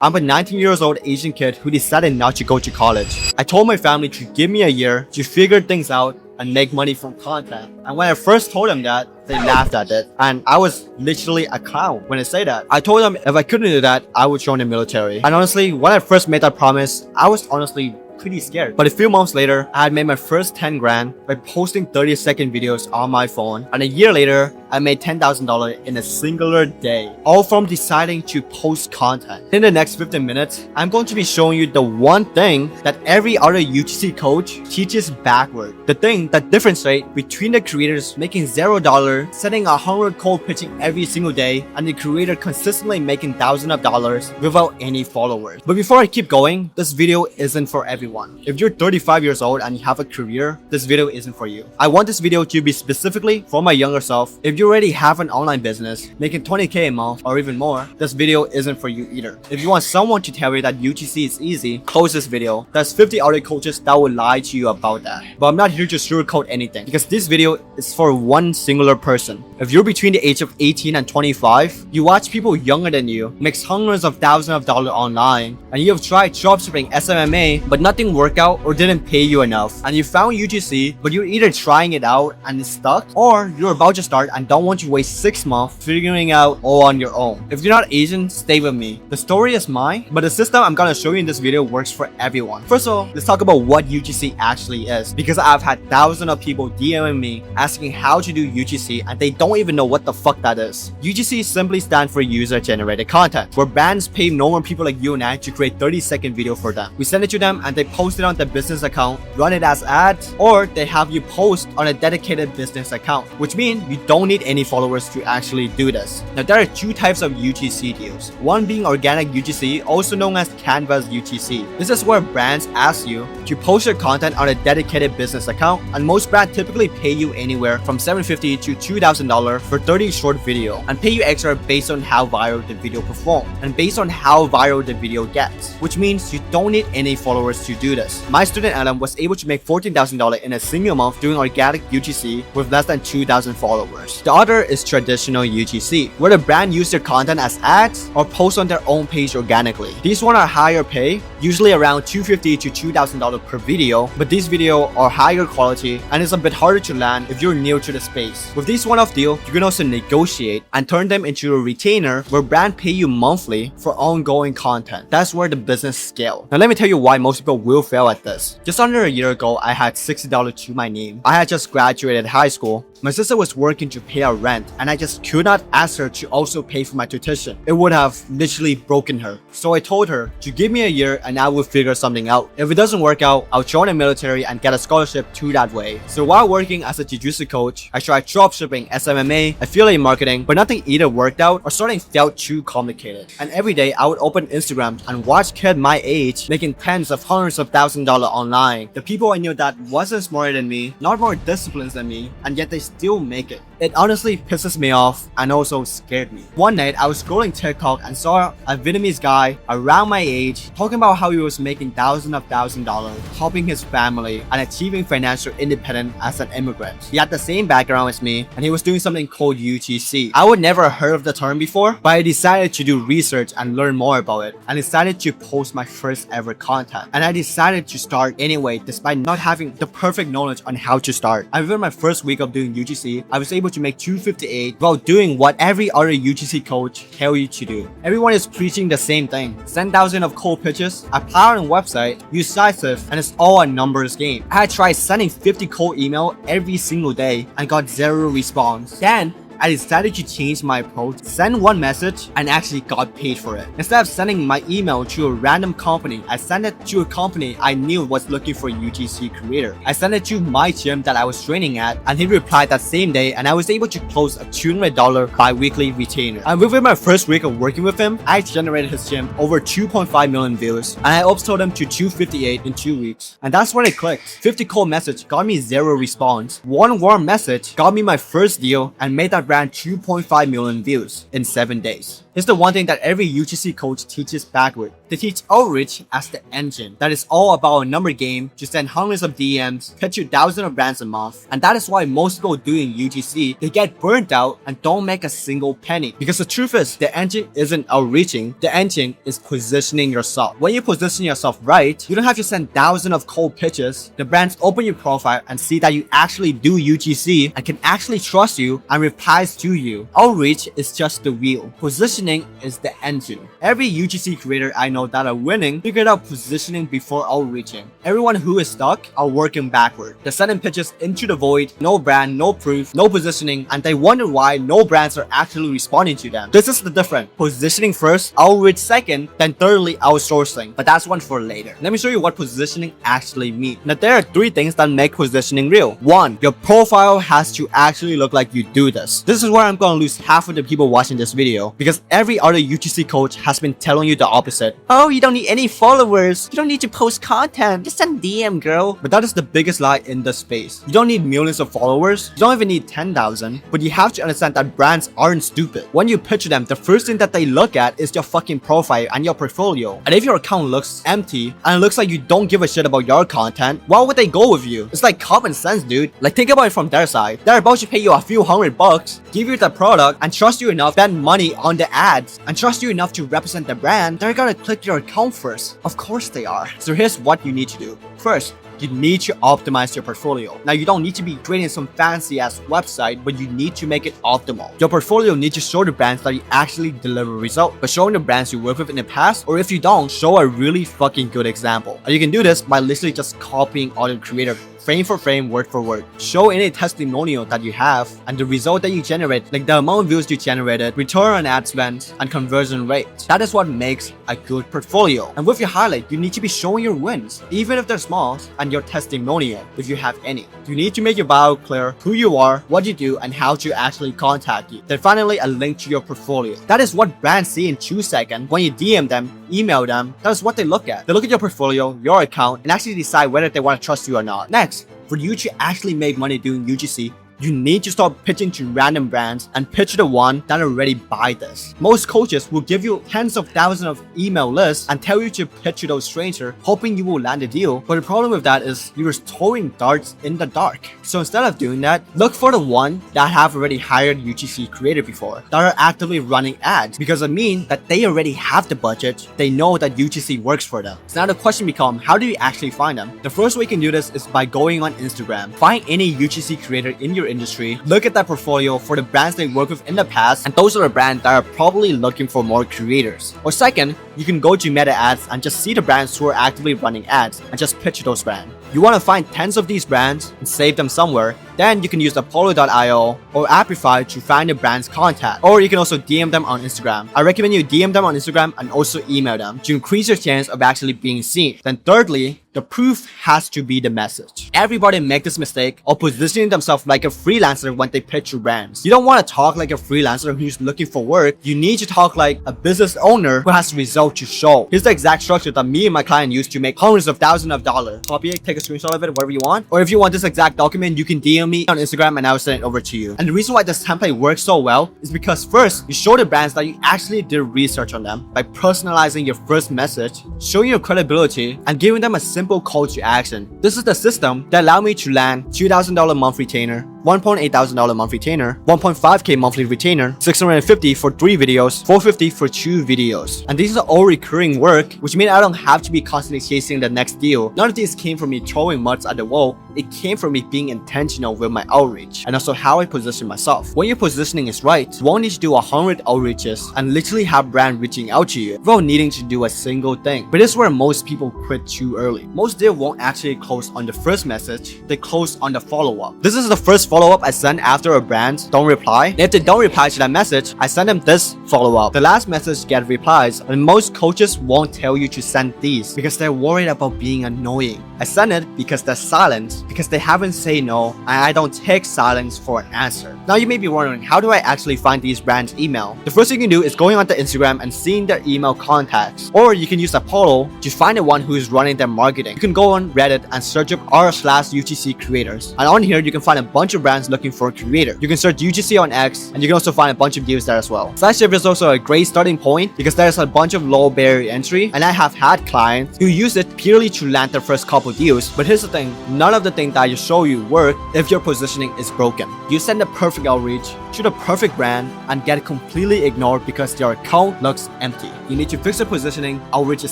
I'm a 19 years old Asian kid who decided not to go to college. I told my family to give me a year to figure things out and make money from content. And when I first told them that, they laughed at it. And I was literally a clown when I say that. I told them if I couldn't do that, I would join the military. And honestly, when I first made that promise, I was honestly pretty scared. But a few months later, I had made my first 10 grand by posting 30-second videos on my phone. And a year later, I made $10,000 in a singular day, all from deciding to post content. In the next 15 minutes, I'm going to be showing you the one thing that every other UGC coach teaches backward. The thing that differentiates between the creators making $0, setting 100 cold pitching every single day, and the creator consistently making thousands of dollars without any followers. But before I keep going, this video isn't for everyone. If you're 35 years old and you have a career, this video isn't for you. I want this video to be specifically for my younger self. If you already have an online business making 20K a month or even more, this video isn't for you either. If you want someone to tell you that UGC is easy, close this video. There's 50 other coaches that will lie to you about that. But I'm not here to sugarcoat anything because this video is for one singular person. If you're between the age of 18 and 25, you watch people younger than you make hundreds of thousands of dollars online, and you have tried dropshipping SMMA but nothing worked out or didn't pay you enough, and you found UGC but you're either trying it out and it's stuck, or you're about to start and don't want to waste 6 months figuring out all on your own. If you're not Asian, stay with me. The story is mine, but the system I'm gonna show you in this video works for everyone. First of all, let's talk about what UGC actually is, because I've had thousands of people DMing me asking how to do UGC and they don't even know what the fuck that is. UGC simply stands for user generated content, where brands pay normal people like you and I to create 30-second video for them. We send it to them and they post it on their business account, run it as ads, or they have you post on a dedicated business account, which means you don't need any followers to actually do this. Now, there are two types of UGC deals. One being organic UGC, also known as Canvas UGC. This is where brands ask you to post your content on a dedicated business account, and most brands typically pay you anywhere from $750 to $2,000 for 30 short video, and pay you extra based on how viral the video performs and based on how viral the video gets, which means you don't need any followers to do this. My student Adam was able to make $14,000 in a single month doing organic UGC with less than 2,000 followers. The other is traditional UGC, where the brand uses their content as ads or post on their own page organically. These ones are higher pay, usually around $250 to $2,000 per video, but these videos are higher quality and it's a bit harder to land if you're new to the space. With these one-off deals, you can also negotiate and turn them into a retainer where brand pay you monthly for ongoing content. That's where the business scales. Now let me tell you why most people will fail at this. Just under a year ago, I had $60 to my name. I had just graduated high school. My sister was working to pay our rent, and I just could not ask her to also pay for my tuition. It would have literally broken her. So I told her to give me a year and I will figure something out. If it doesn't work out, I'll join the military and get a scholarship to that way. So while working as a jiu-jitsu coach, I tried dropshipping, SMMA, affiliate marketing, but nothing either worked out or something felt too complicated. And every day I would open Instagram and watch kids my age making tens of hundreds of thousands of dollars online. The people I knew that wasn't smarter than me, not more disciplined than me, and yet they still make it. It honestly pisses me off and also scared me. One night I was scrolling TikTok and saw a Vietnamese guy around my age talking about how he was making thousands of dollars, helping his family and achieving financial independence as an immigrant. He had the same background as me and he was doing something called UGC. I would never heard of the term before, but I decided to do research and learn more about it and decided to post my first ever content. And I decided to start anyway despite not having the perfect knowledge on how to start. And within my first week of doing UGC, I was able to make $258 while doing what every other UGC coach tell you to do. Everyone is preaching the same thing. Send thousands of cold pitches, apply on a website, use Sisyph, and it's all a numbers game. I had tried sending 50 cold email every single day and got 0 response. Then I decided to change my approach, send one message, and actually got paid for it. Instead of sending my email to a random company, I sent it to a company I knew was looking for a UGC creator. I sent it to my gym that I was training at, and he replied that same day, and I was able to close a $200 bi-weekly retainer. And within my first week of working with him, I generated his gym over 2.5 million views, and I upsold him to $258 in 2 weeks. And that's when it clicked. 50 cold message got me 0 response. One warm message got me my first deal and made that brand 2.5 million views in 7 days. Here's the one thing that every UGC coach teaches backward. They teach outreach as the engine. That is all about a number game. Just send hundreds of DMs, pitch you thousands of brands a month. And that is why most people doing UGC, they get burnt out and don't make a single penny. Because the truth is, the engine isn't outreaching. The engine is positioning yourself. When you position yourself right, you don't have to send thousands of cold pitches. The brands open your profile and see that you actually do UGC and can actually trust you and replies to you. Outreach is just the wheel. Positioning is the engine. Every UGC creator I know that are winning figured out positioning before outreaching. Everyone who is stuck are working backward. They're sending pitches into the void, no brand, no proof, no positioning, and they wonder why no brands are actually responding to them. This is the difference. Positioning first, outreach second, then thirdly outsourcing. But that's one for later. Let me show you what positioning actually means. Now there are 3 things that make positioning real. 1. Your profile has to actually look like you do this. This is where I'm gonna lose half of the people watching this video, because every other UGC coach has been telling you the opposite. Oh, you don't need any followers. You don't need to post content. Just send DM, girl. But that is the biggest lie in the space. You don't need millions of followers. You don't even need 10,000. But you have to understand that brands aren't stupid. When you pitch them, the first thing that they look at is your fucking profile and your portfolio. And if your account looks empty and it looks like you don't give a shit about your content, why would they go with you? It's like common sense, dude. Like, think about it from their side. They're about to pay you a few $100, give you the product, and trust you enough to spend money on the ads, and trust you enough to represent the brand. They're gonna click your account first. Of course they are. So here's what you need to do. First, you need to optimize your portfolio. Now, you don't need to be creating some fancy ass website, but you need to make it optimal. Your portfolio needs to show the brands that you actually deliver results. But showing the brands you worked with in the past, or if you don't, show a really fucking good example. And you can do this by literally just copying other creator frame for frame, word for word. Show any testimonial that you have and the result that you generate, like the amount of views you generated, return on ad spend, and conversion rate. That is what makes a good portfolio. And with your highlight, you need to be showing your wins, even if they're small, and your testimonial, if you have any. You need to make your bio clear, who you are, what you do, and how to actually contact you. Then finally, a link to your portfolio. That is what brands see in 2 seconds. When you DM them, email them, that is what they look at. They look at your portfolio, your account, and actually decide whether they want to trust you or not. Next, for you to actually make money doing UGC, you need to start pitching to random brands and pitch the one that already buy this. Most coaches will give you tens of thousands of email lists and tell you to pitch to those strangers, hoping you will land a deal. But the problem with that is you're throwing darts in the dark. So instead of doing that, look for the one that have already hired UGC creator before, that are actively running ads, because it means that they already have the budget. They know that UGC works for them. So now the question becomes, how do you actually find them? The first way you can do this is by going on Instagram. Find any UGC creator in your industry, look at that portfolio for the brands they worked with in the past, and those are the brands that are probably looking for more creators. Or second, you can go to Meta Ads and just see the brands who are actively running ads and just pitch those brands. You want to find tens of these brands and save them somewhere. Then you can use Apollo.io or Appify to find the brand's contact. Or you can also DM them on Instagram. I recommend you DM them on Instagram and also email them to increase your chance of actually being seen. Then thirdly, the proof has to be the message. Everybody make this mistake of positioning themselves like a freelancer when they pitch your brands. You don't want to talk like a freelancer who's looking for work. You need to talk like a business owner who has results to show. Here's the exact structure that me and my client used to make hundreds of thousands of dollars. Copy it, take a screenshot of it, whatever you want. Or if you want this exact document, you can DM me on Instagram and I'll send it over to you. And the reason why this template works so well is because first, you show the brands that you actually did research on them by personalizing your first message, showing your credibility, and giving them a simple call to action. This is the system that allowed me to land $2,000 month retainer, $1,800 month retainer, $1.5K monthly retainer, $650 for 3 videos, $450 for 2 videos. And these are all recurring work, which means I don't have to be constantly chasing the next deal. None of these came from me throwing mud at the wall. It came from me being intentional with my outreach and also how I position myself. When your positioning is right, you won't need to do 100 outreaches and literally have brand reaching out to you without needing to do a single thing. But this is where most people quit too early. Most deals won't actually close on the first message, they close on the follow-up. This is the first follow-up I send after a brand don't reply. And if they don't reply to that message, I send them this follow-up. The last message get replies, and most coaches won't tell you to send these because they're worried about being annoying. I send it because they're silent, because they haven't said no, and I don't take silence for an answer. Now you may be wondering, how do I actually find these brands' email? The first thing you can do is going onto Instagram and seeing their email contacts. Or you can use Apollo to find the one who is running their marketing. You can go on Reddit and search up r/UGC creators. And on here, you can find a bunch of of brands looking for a creator. You can search UGC on X, and you can also find a bunch of deals there as well. Flagship is also a great starting point because there's a bunch of low barrier entry, and I have had clients who use it purely to land their first couple deals. But here's the thing, none of the things that I just show you work if your positioning is broken. You send a perfect outreach to the perfect brand and get completely ignored because your account looks empty. You need to fix your positioning, outreach is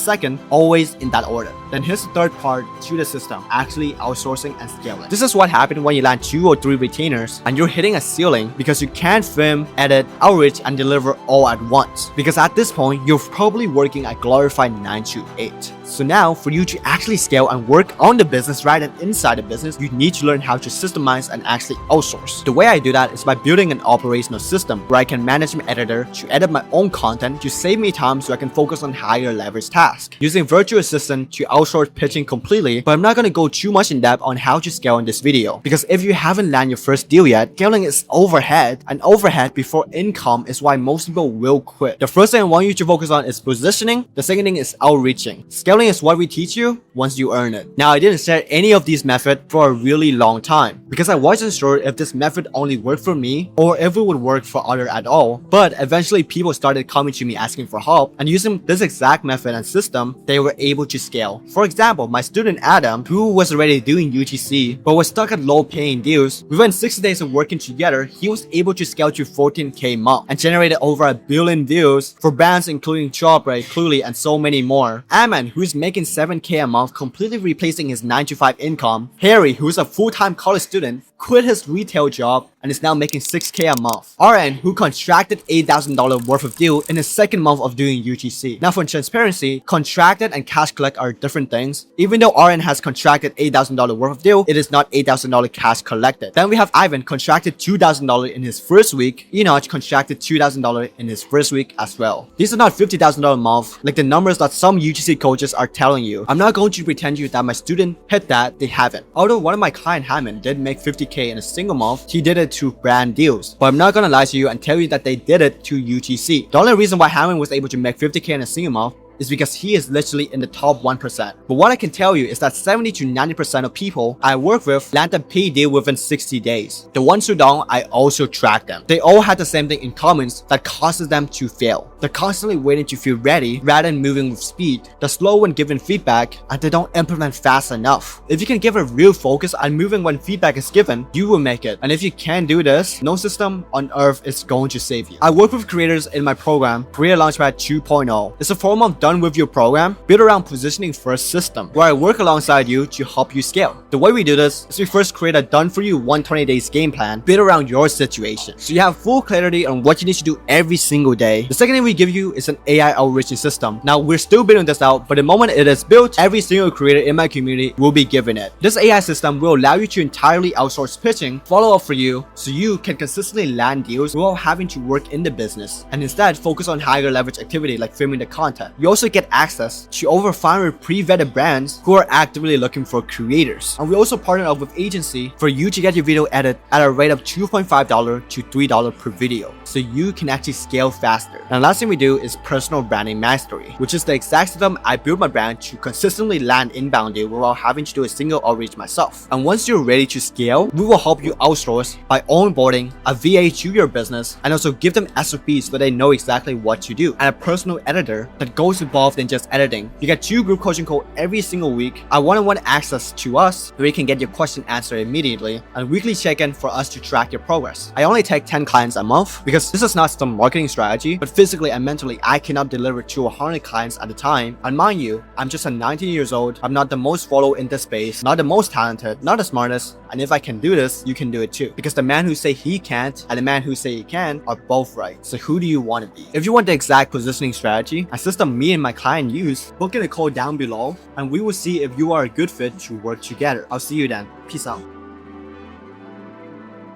second, always in that order. Then here's the third part to the system, actually outsourcing and scaling. This is what happens when you land 2 or 3 retainers and you're hitting a ceiling because you can't film, edit, outreach, and deliver all at once. Because at this point, you're probably working a glorified 9 to 8. So now, for you to actually scale and work on the business rather than inside the business, you need to learn how to systemize and actually outsource. The way I do that is by building an operational system where I can manage my editor to edit my own content to save me time so I can focus on higher leverage tasks. Using virtual assistant to outsource pitching completely, but I'm not going to go too much in depth on how to scale in this video. Because if you haven't landed your first deal yet, scaling is overhead, and overhead before income is why most people will quit. The first thing I want you to focus on is positioning. The second thing is outreaching. Scaling is what we teach you once you earn it. Now, I didn't share any of these methods for a really long time because I wasn't sure if this method only worked for me or if it would work for others at all. But eventually people started coming to me asking for help, and using this exact method and system, they were able to scale. For example, my student Adam, who was already doing UGC but was stuck at low paying deals, within 60 days of working together, he was able to scale to 14K a month and generated over 1 billion views for brands including ShopRite, Cluely, and so many more. Aman, who's making 7K a month, completely replacing his 9 to 5 income. Harry, who's a full-time college student, quit his retail job and is now making 6K a month. RN, who contracted $8,000 worth of deal in his second month of doing UGC. Now, for transparency, contracted and cash collect are different things. Even though RN has contracted $8,000 worth of deal, it is not $8,000 cash collected. Then we have Ivan, contracted $2,000 in his first week. Enoch contracted $2,000 in his first week as well. These are not $50,000 a month like the numbers that some UGC coaches are telling you. I'm not going to pretend to you that my student hit that, they haven't. Although one of my client Hammond did make 50K in a single month, he did it to brand deals. But I'm not gonna lie to you and tell you that they did it to UGC. The only reason why Hammond was able to make 50K in a single month is because he is literally in the top 1%. But what I can tell you is that 70 to 90% of people I work with land a paid deal within 60 days. The ones who don't, I also track them. They all had the same thing in common that causes them to fail. They're constantly waiting to feel ready rather than moving with speed. They're slow when giving feedback, and they don't implement fast enough. If you can give a real focus on moving when feedback is given, you will make it. And if you can't do this, no system on earth is going to save you. I work with creators in my program, Career Launchpad 2.0. It's a 4-month done with your program built around positioning first system where I work alongside you to help you scale. The way we do this is we first create a done for you 120 days game plan built around your situation, so you have full clarity on what you need to do every single day. The second thing we give you is an AI outreaching system. Now, we're still building this out, but the moment it is built, every single creator in my community will be given it. This AI system will allow you to entirely outsource pitching, follow up for you, so you can consistently land deals without having to work in the business and instead focus on higher leverage activity like filming the content. You also get access to over 500 pre-vetted brands who are actively looking for creators. And we also partner up with agency for you to get your video edited at a rate of $2.5 to $3 per video, so you can actually scale faster. And the last thing we do is personal branding mastery, which is the exact system I build my brand to consistently land inbound deal without having to do a single outreach myself. And once you're ready to scale, we will help you outsource by onboarding a VA to your business and also give them SOPs so they know exactly what to do, and a personal editor that goes involved than just editing. You get 2 group coaching calls every single week, a one-on-one access to us where you can get your question answered immediately, and weekly check-in for us to track your progress. I only take 10 clients a month because this is not some marketing strategy, but physically and mentally I cannot deliver to 100 clients at a time. And mind you, I'm just a 19 years old, I'm not the most followed in this space, not the most talented, not the smartest, and if I can do this, you can do it too. Because the man who say he can't and the man who say he can are both right. So who do you want to be? If you want the exact positioning strategy, a system me and my client use, book in a call down below and we will see if you are a good fit to work together. I'll see you then. Peace out.